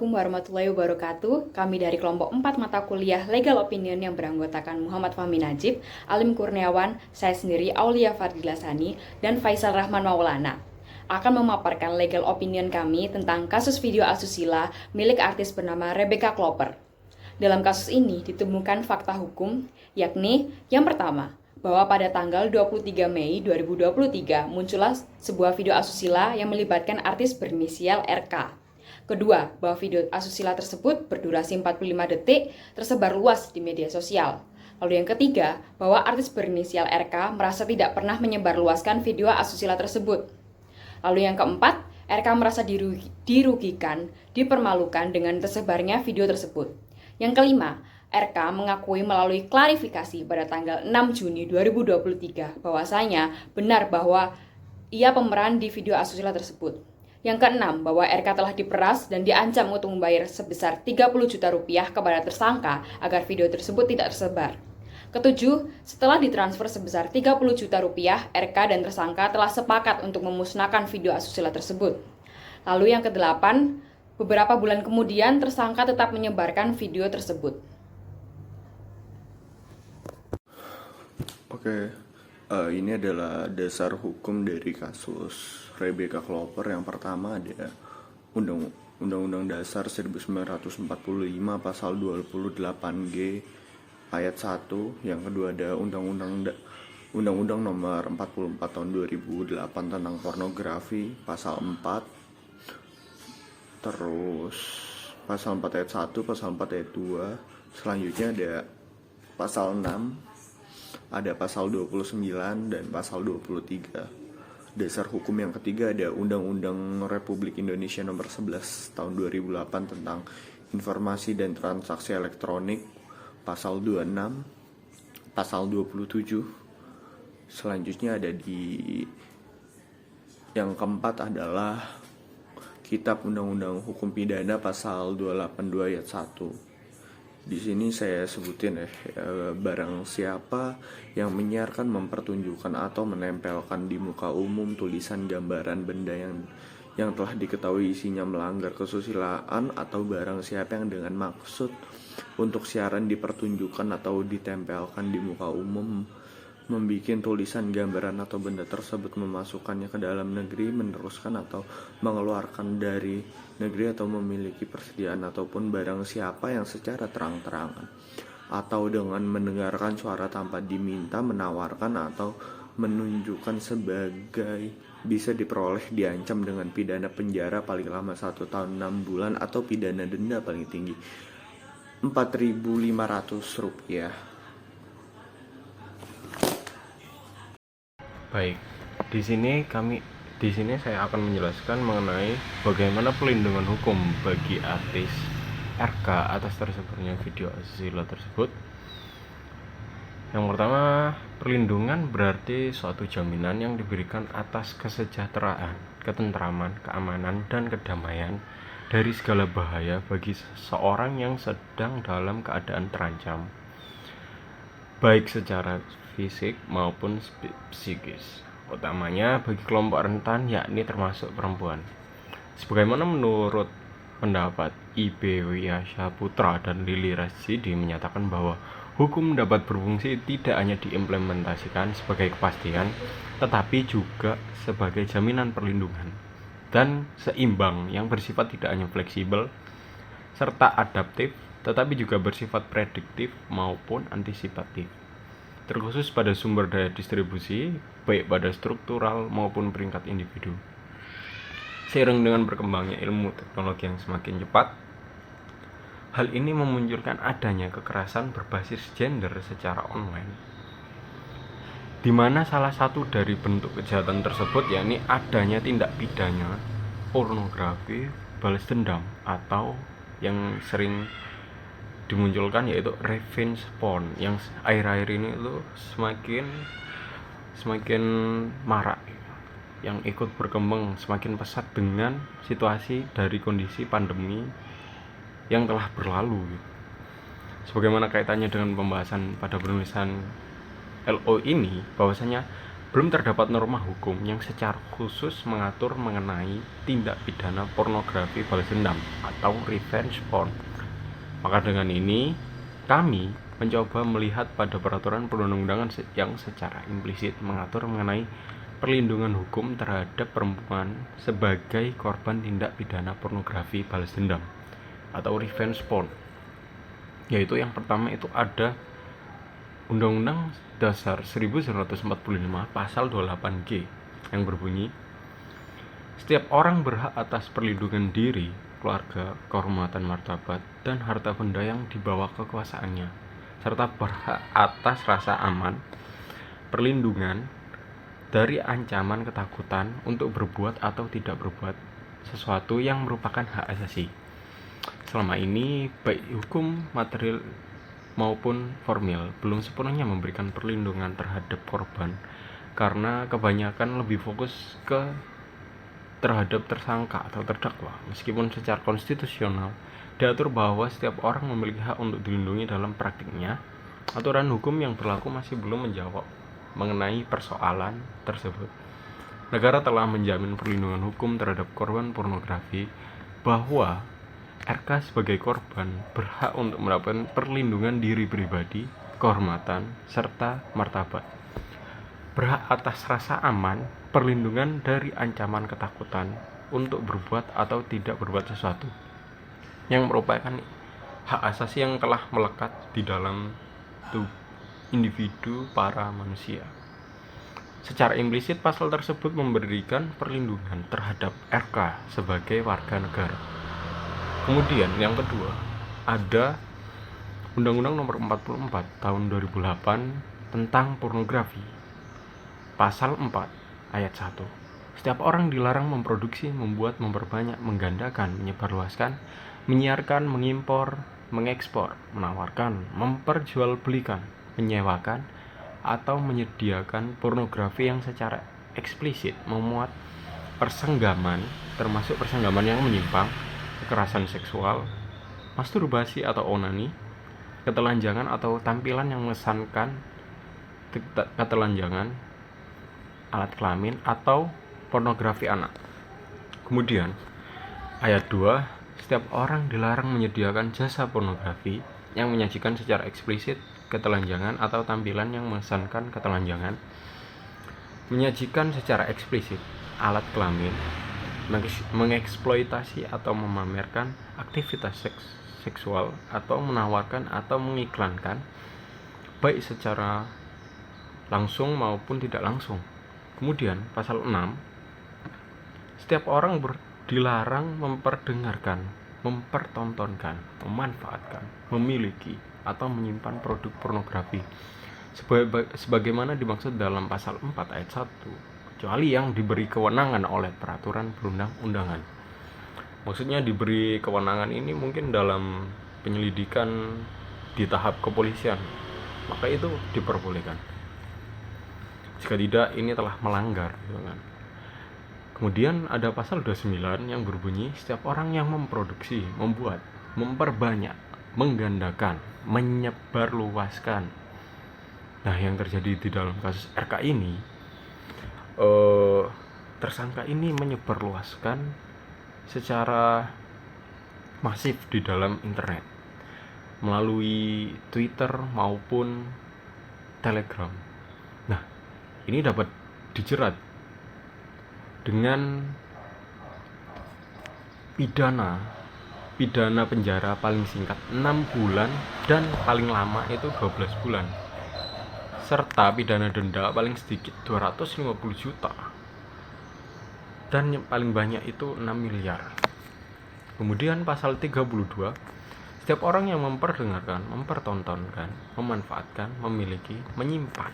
Assalamualaikum warahmatullahi wabarakatuh. Kami dari kelompok 4 mata kuliah Legal Opinion yang beranggotakan Muhammad Fahmi Najib, Alim Kurniawan, saya sendiri Aulia Fardila Sani, dan Faisal Rahman Maulana akan memaparkan legal opinion kami tentang kasus video asusila milik artis bernama Rebecca Klopper. Dalam kasus ini ditemukan fakta hukum, yakni yang pertama, bahwa pada tanggal 23 Mei 2023 muncullah sebuah video asusila yang melibatkan artis berinisial RK. Kedua, bahwa video asusila tersebut berdurasi 45 detik tersebar luas di media sosial. Lalu yang ketiga, bahwa artis berinisial RK merasa tidak pernah menyebarluaskan video asusila tersebut. Lalu yang keempat, RK merasa dirugikan, dipermalukan dengan tersebarnya video tersebut. Yang kelima, RK mengakui melalui klarifikasi pada tanggal 6 Juni 2023 bahwasanya benar bahwa ia pemeran di video asusila tersebut. Yang keenam, bahwa RK telah diperas dan diancam untuk membayar sebesar 30 juta rupiah kepada tersangka agar video tersebut tidak tersebar. Ketujuh, setelah ditransfer sebesar 30 juta rupiah, RK dan tersangka telah sepakat untuk memusnahkan video asusila tersebut. Lalu yang kedelapan, beberapa bulan kemudian tersangka tetap menyebarkan video tersebut. Oke, ini adalah dasar hukum dari kasus Rebecca Klopper. Yang pertama ada Undang-Undang Dasar 1945 pasal 28G ayat 1. Yang kedua ada Undang-Undang nomor 44 tahun 2008 tentang pornografi pasal 4. Terus pasal 4 ayat 1, pasal 4 ayat 2. Selanjutnya ada pasal 6, ada pasal 29 dan pasal 23. Dasar hukum yang ketiga ada Undang-Undang Republik Indonesia nomor 11 tahun 2008 tentang informasi dan transaksi elektronik pasal 26, pasal 27. Selanjutnya ada di yang keempat adalah Kitab Undang-Undang Hukum Pidana pasal 282 ayat 1. Di sini saya sebutin barang siapa yang menyiarkan, mempertunjukkan atau menempelkan di muka umum tulisan, gambaran, benda yang telah diketahui isinya melanggar kesusilaan, atau barang siapa yang dengan maksud untuk siaran dipertunjukkan atau ditempelkan di muka umum membikin tulisan, gambaran, atau benda tersebut, memasukkannya ke dalam negeri, meneruskan atau mengeluarkan dari negeri, atau memiliki persediaan ataupun barang siapa yang secara terang-terangan atau dengan mendengarkan suara tanpa diminta, menawarkan atau menunjukkan sebagai bisa diperoleh, diancam dengan pidana penjara paling lama 1 tahun 6 bulan atau pidana denda paling tinggi Rp4.500. Baik, di sini saya akan menjelaskan mengenai bagaimana pelindungan hukum bagi artis RK atas tersebarnya video asusila tersebut. Yang pertama, perlindungan berarti suatu jaminan yang diberikan atas kesejahteraan, ketentraman, keamanan, dan kedamaian dari segala bahaya bagi seseorang yang sedang dalam keadaan terancam, baik secara fisik maupun psikis, utamanya bagi kelompok rentan, yakni termasuk perempuan. Sebagaimana menurut pendapat I.B. Wiyasaputra dan Lili Rasidi menyatakan bahwa hukum dapat berfungsi tidak hanya diimplementasikan sebagai kepastian, tetapi juga sebagai jaminan perlindungan dan seimbang yang bersifat tidak hanya fleksibel serta adaptif, tetapi juga bersifat prediktif maupun antisipatif, terkhusus pada sumber daya distribusi, baik pada struktural maupun peringkat individu. Seiring dengan berkembangnya ilmu teknologi yang semakin cepat, hal ini memunculkan adanya kekerasan berbasis gender secara online, di mana salah satu dari bentuk kejahatan tersebut yakni adanya tindak pidana pornografi balas dendam, atau yang sering dimunculkan yaitu revenge porn, yang akhir-akhir ini itu semakin marak, yang ikut berkembang semakin pesat dengan situasi dari kondisi pandemi yang telah berlalu. Sebagaimana kaitannya dengan pembahasan pada penulisan LO ini, bahwasanya belum terdapat norma hukum yang secara khusus mengatur mengenai tindak pidana pornografi balas dendam atau revenge porn. Maka dengan ini, kami mencoba melihat pada peraturan perundang-undangan yang secara implisit mengatur mengenai perlindungan hukum terhadap perempuan sebagai korban tindak pidana pornografi balas dendam atau revenge porn. Yaitu yang pertama itu ada Undang-Undang Dasar 1945 pasal 28G yang berbunyi, setiap orang berhak atas perlindungan diri, keluarga, kehormatan, martabat, dan harta benda yang dibawa kekuasaannya, serta berhak atas rasa aman, perlindungan dari ancaman ketakutan untuk berbuat atau tidak berbuat sesuatu yang merupakan hak asasi. Selama ini, baik hukum material maupun formil belum sepenuhnya memberikan perlindungan terhadap korban karena kebanyakan lebih fokus terhadap tersangka atau terdakwa, meskipun secara konstitusional diatur bahwa setiap orang memiliki hak untuk dilindungi dalam praktiknya. Aturan hukum yang berlaku masih belum menjawab mengenai persoalan tersebut. Negara telah menjamin perlindungan hukum terhadap korban pornografi bahwa RK sebagai korban berhak untuk mendapatkan perlindungan diri pribadi, kehormatan, serta martabat. Berhak atas rasa aman, perlindungan dari ancaman ketakutan untuk berbuat atau tidak berbuat sesuatu yang merupakan hak asasi yang telah melekat di dalam tubuh individu para manusia. Secara implisit, pasal tersebut memberikan perlindungan terhadap RK sebagai warga negara. Kemudian yang kedua, ada Undang-Undang Nomor 44 Tahun 2008 tentang pornografi. Pasal 4 ayat 1. Setiap orang dilarang memproduksi, membuat, memperbanyak, menggandakan, menyebarluaskan, menyiarkan, mengimpor, mengekspor, menawarkan, memperjualbelikan, menyewakan, atau menyediakan pornografi yang secara eksplisit memuat persenggaman, termasuk persenggaman yang menyimpang, kekerasan seksual, masturbasi atau onani, ketelanjangan atau tampilan yang mengesankan ketelanjangan, alat kelamin, atau pornografi anak. Kemudian ayat 2, setiap orang dilarang menyediakan jasa pornografi yang menyajikan secara eksplisit ketelanjangan atau tampilan yang mengesankan ketelanjangan, menyajikan secara eksplisit alat kelamin, mengeksploitasi atau memamerkan aktivitas seksual, atau menawarkan atau mengiklankan baik secara langsung maupun tidak langsung. Kemudian pasal 6, setiap orang dilarang memperdengarkan, mempertontonkan, memanfaatkan, memiliki, atau menyimpan produk pornografi sebagaimana dimaksud dalam pasal 4 ayat 1, kecuali yang diberi kewenangan oleh peraturan perundang-undangan. Maksudnya diberi kewenangan ini mungkin dalam penyelidikan di tahap kepolisian, maka itu diperbolehkan. Jika tidak, ini telah melanggar, gitu kan. Kemudian ada pasal 29 yang berbunyi, setiap orang yang memproduksi, membuat, memperbanyak, menggandakan, menyebarluaskan. Nah, yang terjadi di dalam kasus RK ini, tersangka ini menyebarluaskan secara masif di dalam internet melalui Twitter maupun Telegram. Nah, ini dapat dijerat dengan pidana penjara paling singkat 6 bulan dan paling lama itu 12 bulan, serta pidana denda paling sedikit 250 juta dan yang paling banyak itu 6 miliar. Kemudian pasal 32, setiap orang yang memperdengarkan, mempertontonkan, memanfaatkan, memiliki, menyimpan,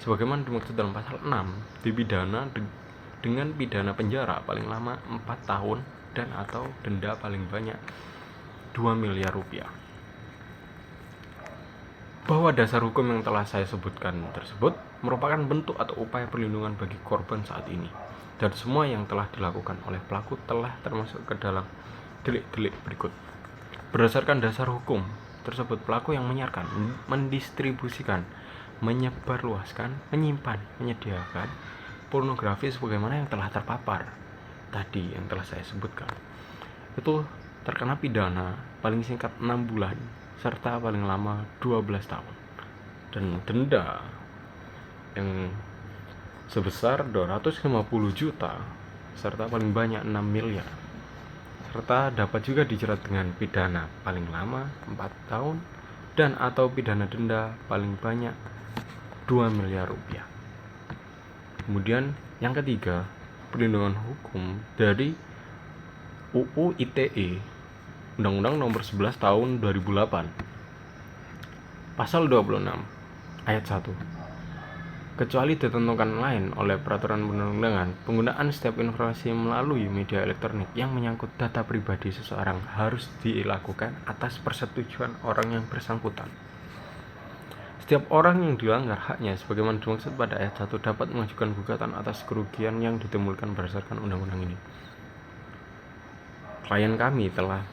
sebagaimana dimaksud dalam pasal 6, dipidana dengan pidana penjara paling lama 4 tahun dan atau denda paling banyak 2 miliar rupiah. Bahwa dasar hukum yang telah saya sebutkan tersebut merupakan bentuk atau upaya perlindungan bagi korban saat ini, dan semua yang telah dilakukan oleh pelaku telah termasuk ke dalam delik-delik berikut. Berdasarkan dasar hukum tersebut, pelaku yang menyiarkan, mendistribusikan, menyebarluaskan, menyimpan, menyediakan pornografi sebagaimana yang telah terpapar tadi yang telah saya sebutkan, itu terkena pidana paling singkat 6 bulan serta paling lama 12 tahun dan denda yang sebesar 250 juta serta paling banyak 6 miliar, serta dapat juga dijerat dengan pidana paling lama 4 tahun dan atau pidana denda paling banyak 2 miliar rupiah. Kemudian yang ketiga, perlindungan hukum dari UU ITE, Undang-Undang Nomor 11 Tahun 2008. Pasal 26 ayat 1. Kecuali ditentukan lain oleh peraturan perundang-undangan, penggunaan setiap informasi melalui media elektronik yang menyangkut data pribadi seseorang harus dilakukan atas persetujuan orang yang bersangkutan. Setiap orang yang dilanggar haknya sebagaimana dimaksud pada ayat 1 dapat mengajukan gugatan atas kerugian yang ditimbulkan berdasarkan undang-undang ini. Klien kami telah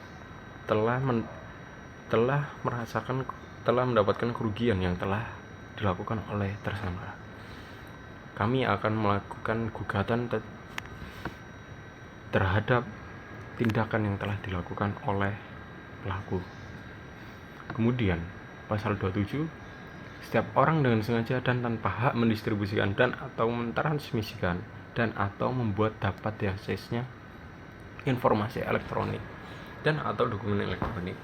mendapatkan kerugian yang telah dilakukan oleh tersangka. Kami akan melakukan gugatan terhadap tindakan yang telah dilakukan oleh pelaku. Kemudian pasal 27, setiap orang dengan sengaja dan tanpa hak mendistribusikan dan atau mentransmisikan dan atau membuat dapat diaksesnya informasi elektronik dan atau dokumen elektronik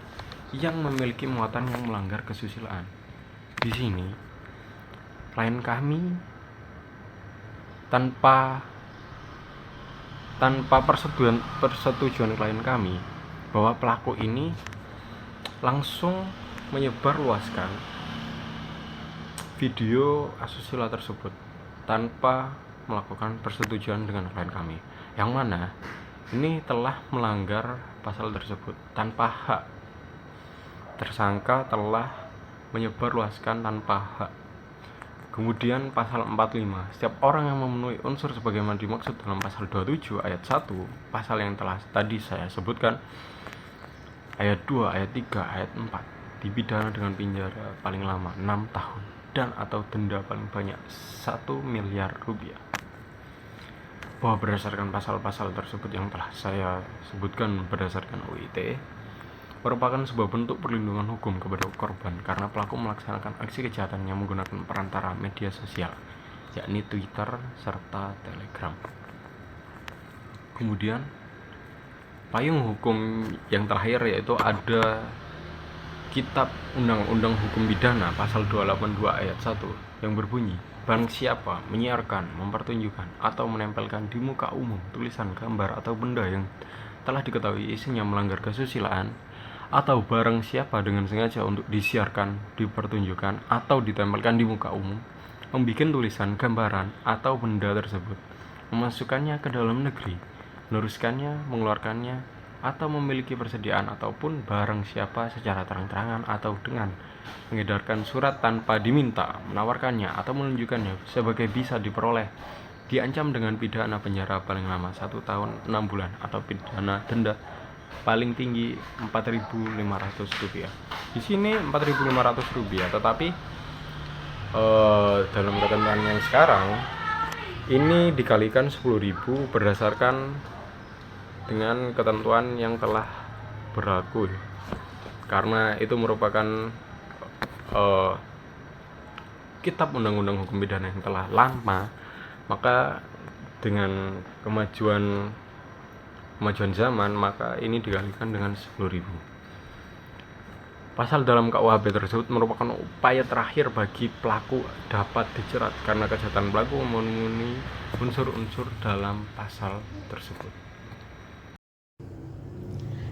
yang memiliki muatan yang melanggar kesusilaan. Di sini klien kami tanpa persetujuan klien kami bahwa pelaku ini langsung menyebarluaskan video asusila tersebut tanpa melakukan persetujuan dengan klien kami, yang mana ini telah melanggar pasal tersebut tanpa hak. Tersangka telah menyebarluaskan tanpa hak. Kemudian pasal 45, setiap orang yang memenuhi unsur sebagaimana dimaksud dalam pasal 27 ayat 1, pasal yang telah tadi saya sebutkan, ayat 2, ayat 3, ayat 4, dipidana dengan penjara paling lama 6 tahun dan atau denda paling banyak 1 miliar rupiah. Bahwa berdasarkan pasal-pasal tersebut yang telah saya sebutkan berdasarkan UU ITE merupakan sebuah bentuk perlindungan hukum kepada korban karena pelaku melaksanakan aksi kejahatan yang menggunakan perantara media sosial, yakni Twitter serta Telegram. Kemudian payung hukum yang terakhir yaitu ada Kitab Undang-Undang Hukum Pidana pasal 282 ayat 1 yang berbunyi, barang siapa menyiarkan, mempertunjukkan, atau menempelkan di muka umum tulisan, gambar, atau benda yang telah diketahui isinya melanggar kesusilaan, atau barang siapa dengan sengaja untuk disiarkan, dipertunjukkan, atau ditempelkan di muka umum, membuat tulisan, gambaran, atau benda tersebut, memasukkannya ke dalam negeri, meneruskannya, mengeluarkannya, atau memiliki persediaan ataupun barang siapa secara terang-terangan atau dengan mengedarkan surat tanpa diminta, menawarkannya atau menunjukkannya sebagai bisa diperoleh, diancam dengan pidana penjara paling lama 1 tahun 6 bulan atau pidana denda paling tinggi Rp4.500. Di sini Rp4.500, tetapi dalam ketentuan yang sekarang ini dikalikan 10.000 berdasarkan dengan ketentuan yang telah berlaku, karena itu merupakan Kitab Undang-Undang Hukum Pidana yang telah lama, maka dengan kemajuan zaman maka ini dikalikan dengan 10.000. Pasal dalam KUHP tersebut merupakan upaya terakhir bagi pelaku dapat dijerat karena kejahatan pelaku memenuhi unsur-unsur dalam pasal tersebut.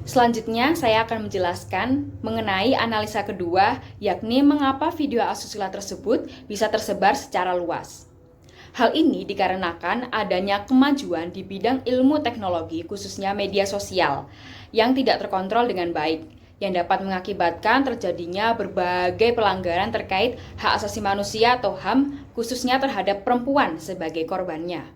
Selanjutnya, saya akan menjelaskan mengenai analisa kedua, yakni mengapa video asusila tersebut bisa tersebar secara luas. Hal ini dikarenakan adanya kemajuan di bidang ilmu teknologi, khususnya media sosial, yang tidak terkontrol dengan baik, yang dapat mengakibatkan terjadinya berbagai pelanggaran terkait hak asasi manusia atau HAM, khususnya terhadap perempuan sebagai korbannya.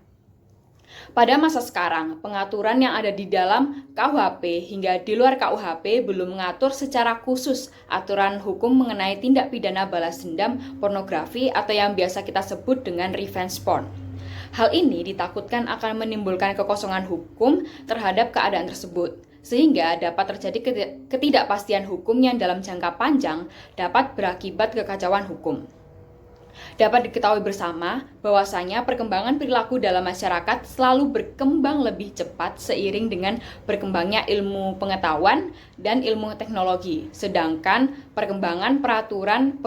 Pada masa sekarang, pengaturan yang ada di dalam KUHP hingga di luar KUHP belum mengatur secara khusus aturan hukum mengenai tindak pidana balas dendam pornografi atau yang biasa kita sebut dengan revenge porn. Hal ini ditakutkan akan menimbulkan kekosongan hukum terhadap keadaan tersebut, sehingga dapat terjadi ketidakpastian hukum yang dalam jangka panjang dapat berakibat kekacauan hukum. Dapat diketahui bersama bahwasanya perkembangan perilaku dalam masyarakat selalu berkembang lebih cepat seiring dengan berkembangnya ilmu pengetahuan dan ilmu teknologi. Sedangkan perkembangan peraturan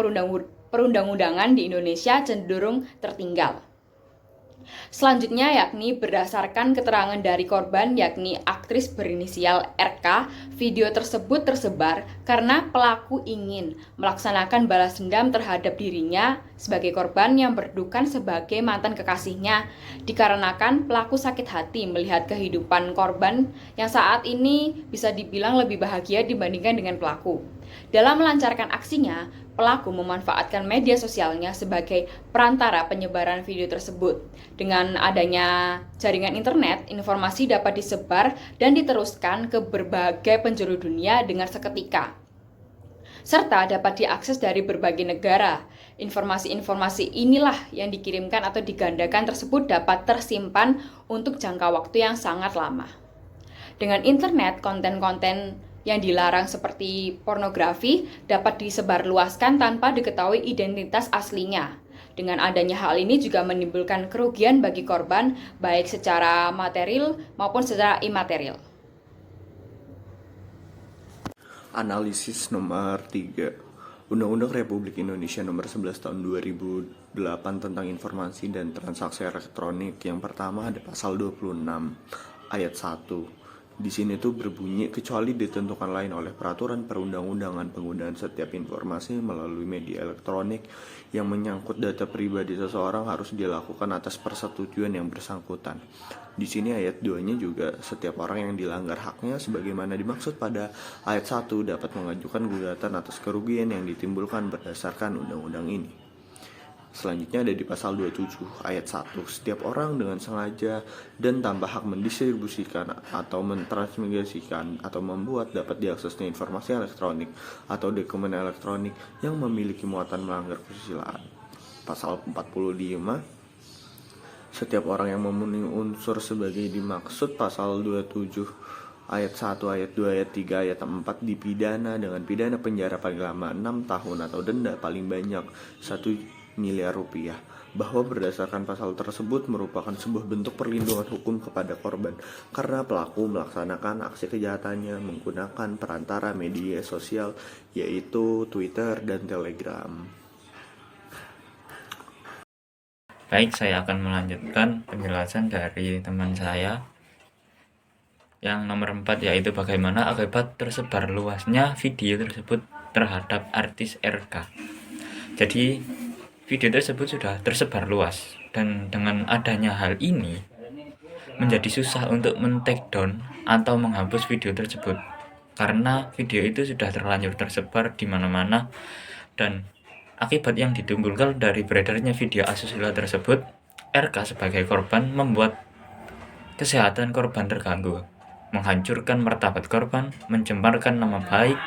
perundang-undangan di Indonesia cenderung tertinggal. Selanjutnya yakni berdasarkan keterangan dari korban yakni aktris berinisial RK, video tersebut tersebar karena pelaku ingin melaksanakan balas dendam terhadap dirinya sebagai korban yang berdukan sebagai mantan kekasihnya, dikarenakan pelaku sakit hati melihat kehidupan korban yang saat ini bisa dibilang lebih bahagia dibandingkan dengan pelaku. Dalam melancarkan aksinya, pelaku memanfaatkan media sosialnya sebagai perantara penyebaran video tersebut. Dengan adanya jaringan internet, informasi dapat disebar dan diteruskan ke berbagai penjuru dunia dengan seketika, serta dapat diakses dari berbagai negara. Informasi-informasi inilah yang dikirimkan atau digandakan tersebut dapat tersimpan untuk jangka waktu yang sangat lama. Dengan internet, konten-konten yang dilarang seperti pornografi dapat disebarluaskan tanpa diketahui identitas aslinya. Dengan adanya hal ini juga menimbulkan kerugian bagi korban baik secara material maupun secara imaterial. Analisis nomor 3. Undang-Undang Republik Indonesia nomor 11 tahun 2008 tentang informasi dan transaksi elektronik. Yang pertama ada pasal 26 ayat 1. Di sini tuh berbunyi kecuali ditentukan lain oleh peraturan perundang-undangan penggunaan setiap informasi melalui media elektronik yang menyangkut data pribadi seseorang harus dilakukan atas persetujuan yang bersangkutan. Di sini ayat 2-nya juga setiap orang yang dilanggar haknya sebagaimana dimaksud pada ayat 1 dapat mengajukan gugatan atas kerugian yang ditimbulkan berdasarkan undang-undang ini. Selanjutnya ada di pasal 27 ayat 1. Setiap orang dengan sengaja dan tanpa hak mendistribusikan atau mentransmigrasikan atau membuat dapat diaksesnya informasi elektronik atau dokumen elektronik yang memiliki muatan melanggar kesusilaan. Pasal 45. Setiap orang yang memenuhi unsur sebagai dimaksud pasal 27 ayat 1, ayat 2, ayat 3, ayat 4 dipidana dengan pidana penjara paling lama 6 tahun atau denda paling banyak 1 miliar rupiah, bahwa berdasarkan pasal tersebut merupakan sebuah bentuk perlindungan hukum kepada korban karena pelaku melaksanakan aksi kejahatannya menggunakan perantara media sosial yaitu Twitter dan Telegram. Baik, saya akan melanjutkan penjelasan dari teman saya yang nomor 4, yaitu bagaimana akibat tersebar luasnya video tersebut terhadap artis RK. Jadi video tersebut sudah tersebar luas, dan dengan adanya hal ini menjadi susah untuk men-take down atau menghapus video tersebut karena video itu sudah terlanjur tersebar di mana-mana. Dan akibat yang ditimbulkan dari beredarnya video asusila tersebut, RK sebagai korban membuat kesehatan korban terganggu, menghancurkan martabat korban, mencembarkan nama baik,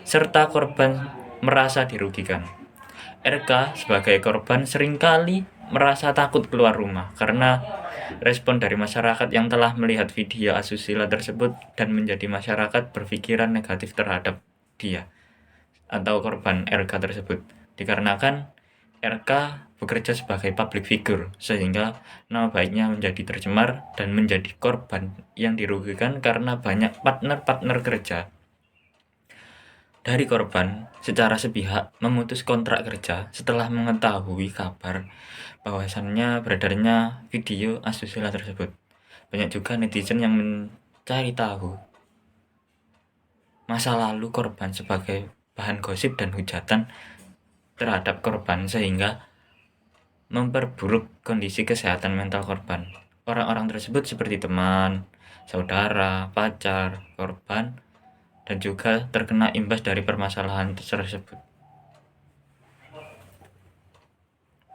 serta korban merasa dirugikan. RK sebagai korban seringkali merasa takut keluar rumah karena respon dari masyarakat yang telah melihat video asusila tersebut dan menjadi masyarakat berpikiran negatif terhadap dia atau korban RK tersebut. Dikarenakan RK bekerja sebagai public figure sehingga nama baiknya menjadi tercemar dan menjadi korban yang dirugikan karena banyak partner-partner kerja dari korban secara sepihak memutus kontrak kerja setelah mengetahui kabar bahwasannya beredarnya video asusila tersebut. Banyak juga netizen yang mencari tahu masa lalu korban sebagai bahan gosip dan hujatan terhadap korban sehingga memperburuk kondisi kesehatan mental korban. Orang-orang tersebut seperti teman, saudara, pacar, korban, dan juga terkena imbas dari permasalahan tersebut.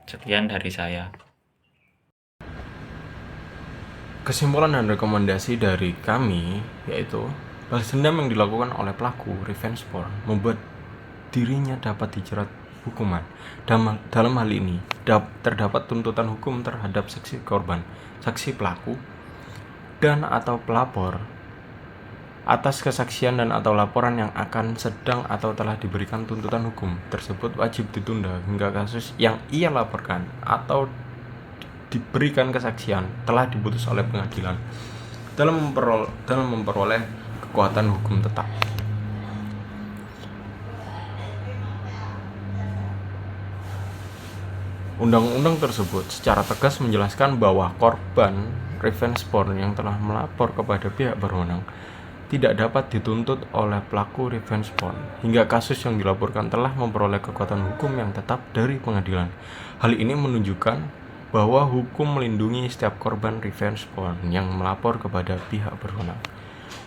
Sekian dari saya. Kesimpulan dan rekomendasi dari kami yaitu balas dendam yang dilakukan oleh pelaku revenge porn membuat dirinya dapat dijerat hukuman. Dalam hal ini terdapat tuntutan hukum terhadap saksi korban, saksi pelaku, dan atau pelapor atas kesaksian dan atau laporan yang akan sedang atau telah diberikan tuntutan hukum tersebut wajib ditunda hingga kasus yang ia laporkan atau diberikan kesaksian telah diputus oleh pengadilan dalam memperoleh kekuatan hukum tetap. Undang-undang tersebut secara tegas menjelaskan bahwa korban revenge porn yang telah melapor kepada pihak berwenang tidak dapat dituntut oleh pelaku revenge porn hingga kasus yang dilaporkan telah memperoleh kekuatan hukum yang tetap dari pengadilan. Hal ini menunjukkan bahwa hukum melindungi setiap korban revenge porn yang melapor kepada pihak berwenang.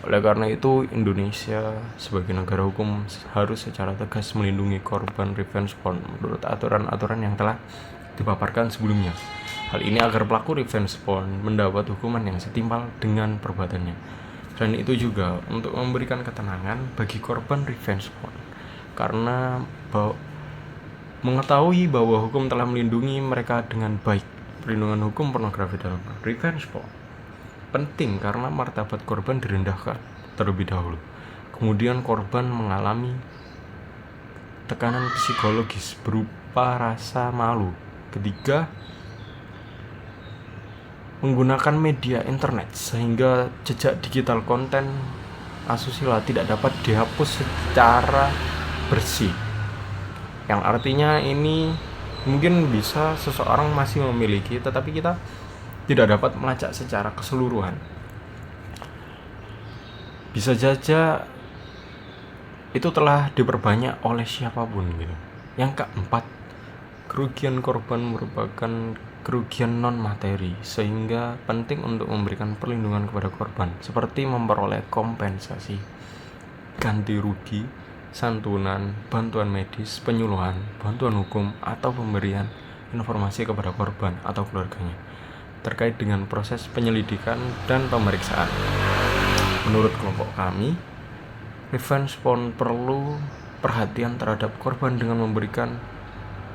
Oleh karena itu, Indonesia sebagai negara hukum harus secara tegas melindungi korban revenge porn menurut aturan-aturan yang telah dipaparkan sebelumnya. Hal ini agar pelaku revenge porn mendapat hukuman yang setimpal dengan perbuatannya. Selain itu juga untuk memberikan ketenangan bagi korban revenge porn karena mengetahui bahwa hukum telah melindungi mereka dengan baik. Perlindungan hukum pornografi dalam revenge porn penting karena martabat korban direndahkan terlebih dahulu. Kemudian korban mengalami tekanan psikologis berupa rasa malu. Ketiga, menggunakan media internet sehingga jejak digital konten asusila tidak dapat dihapus secara bersih. Yang artinya ini mungkin bisa seseorang masih memiliki, tetapi kita tidak dapat melacak secara keseluruhan. Bisa saja itu telah diperbanyak oleh siapapun gitu. Yang keempat, kerugian korban merupakan kerugian non materi sehingga penting untuk memberikan perlindungan kepada korban seperti memperoleh kompensasi, ganti rugi, santunan, bantuan medis, penyuluhan, bantuan hukum, atau pemberian informasi kepada korban atau keluarganya terkait dengan proses penyelidikan dan pemeriksaan. Menurut kelompok kami, revenge porn perlu perhatian terhadap korban dengan memberikan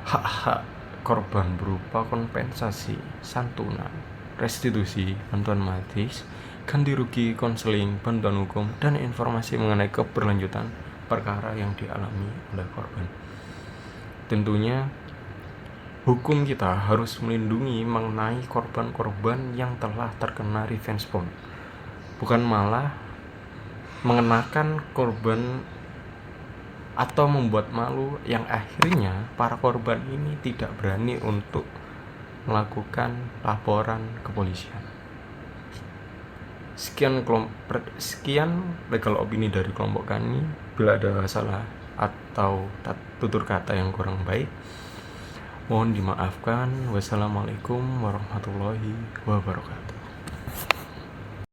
hak-hak korban berupa kompensasi, santunan, restitusi, bantuan medis, ganti rugi, konseling, bantuan hukum, dan informasi mengenai keberlanjutan perkara yang dialami oleh korban. Tentunya hukum kita harus melindungi mengenai korban-korban yang telah terkena revenge porn, bukan malah mengenakan korban atau membuat malu yang akhirnya para korban ini tidak berani untuk melakukan laporan kepolisian. Sekian legal opini dari kelompok kami. Bila ada salah atau tutur kata yang kurang baik, mohon dimaafkan. Wassalamualaikum warahmatullahi wabarakatuh.